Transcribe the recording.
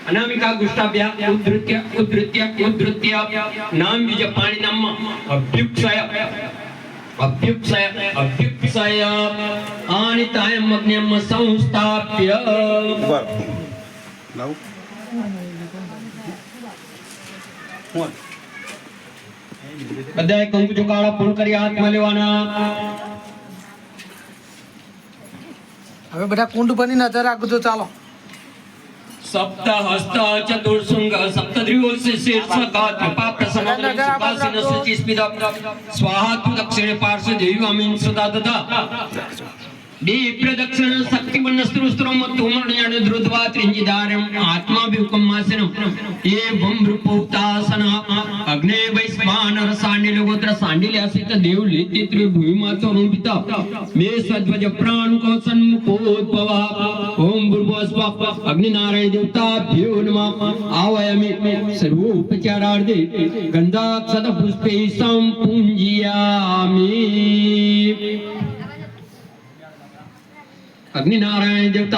अनामिका गुष्टाभ्या उद्धृत्य उद्धृत्य उद्धृत्य नाम बीज पाणी नाम अभ्युक्षय अभ्युक्षय अभ्युक्षय आनितायम अग्नियम संस्थाप्य नव बधाय कंकु चुकाड़ा पूर्ण करी हाथમાં લેવાના હવે બધા કુંડ પર ની નજર રાખજો ચાલો सप्त हस्त चतुर्शृंग सप्तद्रियो से शीर्षका कृपा प्रसन्न सुपासिन सुचिस्मित स्वाहा तु दक्षिणे पार्श्व देवामिन सदा तथा दे प्रदक्षिण शक्ति वनस्त्रुस्त्रम तोमर्याण द्रुद्वा त्रिंजिदारम आत्मा विकम्मासन एवं रूपोक्तासन अग्ने वैश्वानर सांडिलोगोत्र सांडिल्यासित देव लेति त्रिभुविमा तरुणिता मे सध्वज प्राण को सन्मुखोद्भव ओम भूर्भुवस्व अग्नि नारायण देवताभ्यो नमः आवायामि सर्वोपचारार्थे गंधाक्षत पुष्पै संपूज्यामि अग्नि नारायण देवता